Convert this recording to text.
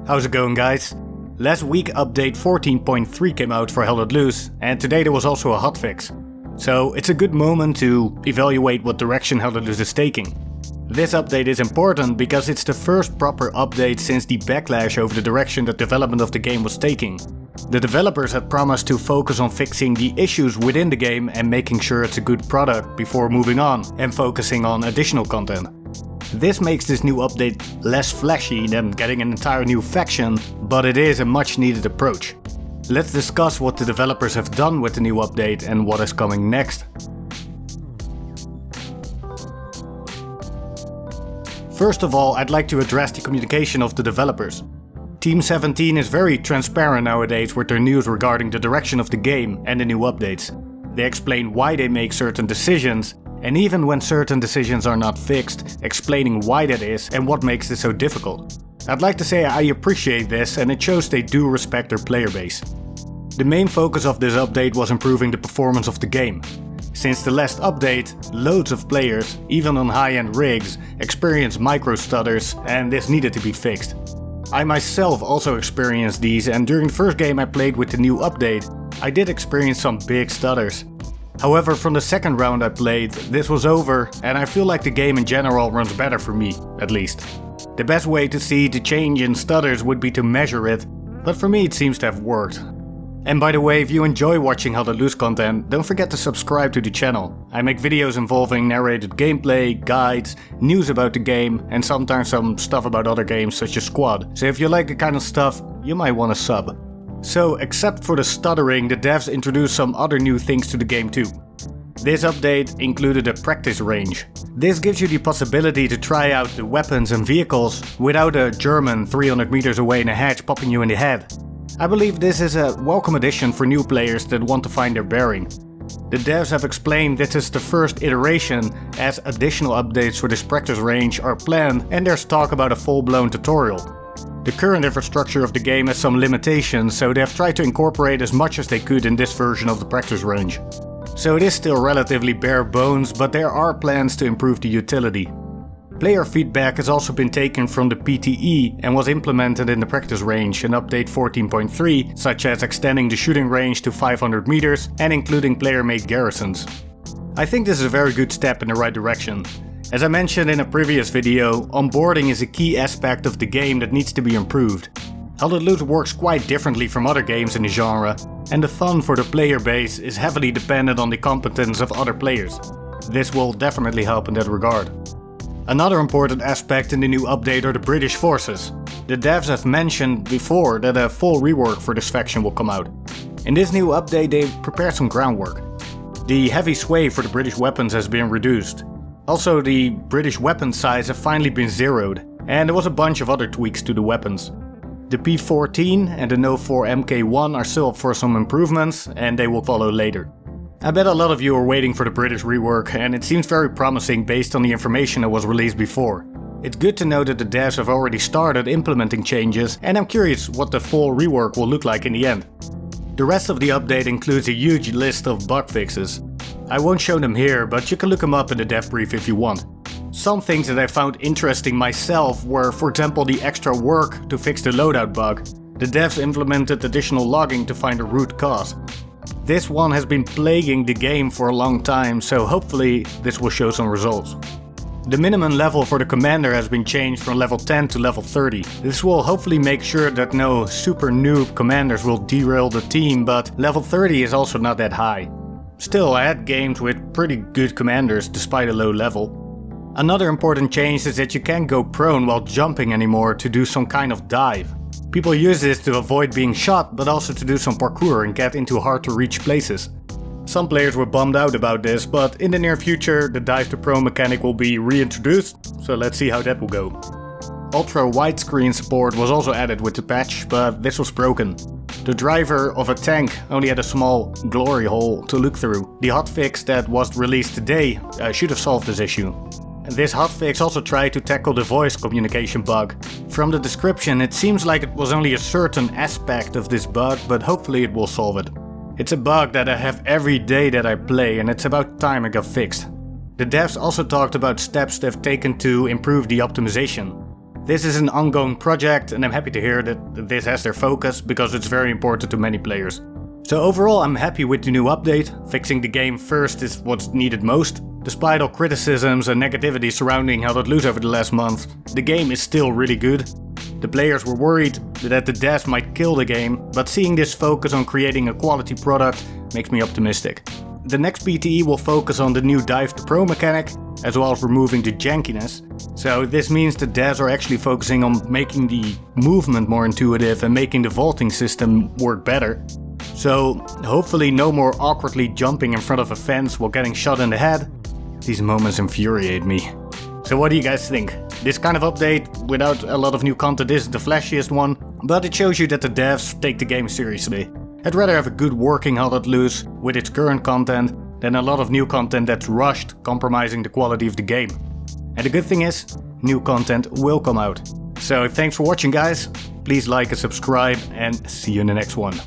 How's it going, guys? Last week update 14.3 came out for Hell Let Loose, and today there was also a hotfix. So it's a good moment to evaluate what direction Hell Let Loose is taking. This update is important because it's the first proper update since the backlash over the direction the development of the game was taking. The developers had promised to focus on fixing the issues within the game and making sure it's a good product before moving on and focusing on additional content. This makes this new update less flashy than getting an entire new faction, but it is a much needed approach. Let's discuss what the developers have done with the new update and what is coming next. First of all, I'd like to address the communication of the developers. Team 17 is very transparent nowadays with their news regarding the direction of the game and the new updates. They explain why they make certain decisions, and even when certain decisions are not fixed, explaining why that is and what makes this so difficult. I'd like to say I appreciate this, and it shows they do respect their player base. The main focus of this update was improving the performance of the game. Since the last update, loads of players, even on high-end rigs, experienced micro stutters, and this needed to be fixed. I myself also experienced these, and during the first game I played with the new update, I did experience some big stutters. However, from the second round I played, this was over, and I feel like the game in general runs better for me, at least. The best way to see the change in stutters would be to measure it, but for me it seems to have worked. And by the way, if you enjoy watching Hell Let Loose content, don't forget to subscribe to the channel. I make videos involving narrated gameplay, guides, news about the game, and sometimes some stuff about other games such as Squad. So if you like the kind of stuff, you might want to sub. So, except for the stuttering, the devs introduced some other new things to the game too. This update included a practice range. This gives you the possibility to try out the weapons and vehicles without a German 300 meters away in a hedge popping you in the head. I believe this is a welcome addition for new players that want to find their bearing. The devs have explained this is the first iteration, as additional updates for this practice range are planned, and there's talk about a full-blown tutorial. The current infrastructure of the game has some limitations, so they have tried to incorporate as much as they could in this version of the practice range. So it is still relatively bare bones, but there are plans to improve the utility. Player feedback has also been taken from the PTE and was implemented in the practice range in update 14.3, such as extending the shooting range to 500 meters and including player-made garrisons. I think this is a very good step in the right direction. As I mentioned in a previous video, onboarding is a key aspect of the game that needs to be improved. Hell Let Loose works quite differently from other games in the genre, and the fun for the player base is heavily dependent on the competence of other players. This will definitely help in that regard. Another important aspect in the new update are the British forces. The devs have mentioned before that a full rework for this faction will come out. In this new update they've prepared some groundwork. The heavy sway for the British weapons has been reduced. Also, the British weapon size have finally been zeroed, and there was a bunch of other tweaks to the weapons. The P14 and the No 4 MK1 are still up for some improvements, and they will follow later. I bet a lot of you are waiting for the British rework, and it seems very promising based on the information that was released before. It's good to know that the devs have already started implementing changes, and I'm curious what the full rework will look like in the end. The rest of the update includes a huge list of bug fixes. I won't show them here, but you can look them up in the dev brief if you want. Some things that I found interesting myself were, for example, the extra work to fix the loadout bug. The devs implemented additional logging to find a root cause. This one has been plaguing the game for a long time, so hopefully this will show some results. The minimum level for the commander has been changed from level 10 to level 30. This will hopefully make sure that no super noob commanders will derail the team, but level 30 is also not that high. Still, I had games with pretty good commanders despite a low level. Another important change is that you can't go prone while jumping anymore to do some kind of dive. People use this to avoid being shot, but also to do some parkour and get into hard to reach places. Some players were bummed out about this, but in the near future the dive to prone mechanic will be reintroduced, so let's see how that will go. Ultra widescreen support was also added with the patch, but this was broken. The driver of a tank only had a small glory hole to look through. The hotfix that was released today should have solved this issue. This hotfix also tried to tackle the voice communication bug. From the description it seems like it was only a certain aspect of this bug, but hopefully it will solve it. It's a bug that I have every day that I play, and it's about time it got fixed. The devs also talked about steps they've taken to improve the optimization. This is an ongoing project and I'm happy to hear that this has their focus because it's very important to many players. So overall I'm happy with the new update. Fixing the game first is what's needed most. Despite all criticisms and negativity surrounding How Did Lose over the last month, the game is still really good. The players were worried that the devs might kill the game, but seeing this focus on creating a quality product makes me optimistic. The next PTE will focus on the new Dive to Pro mechanic, as well as removing the jankiness. So this means the devs are actually focusing on making the movement more intuitive and making the vaulting system work better. So hopefully no more awkwardly jumping in front of a fence while getting shot in the head. These moments infuriate me. So what do you guys think? This kind of update without a lot of new content isn't the flashiest one, but it shows you that the devs take the game seriously. I'd rather have a good working How Did Lose with its current content than a lot of new content that's rushed, compromising the quality of the game. And the good thing is, new content will come out. So thanks for watching guys, please like and subscribe and see you in the next one.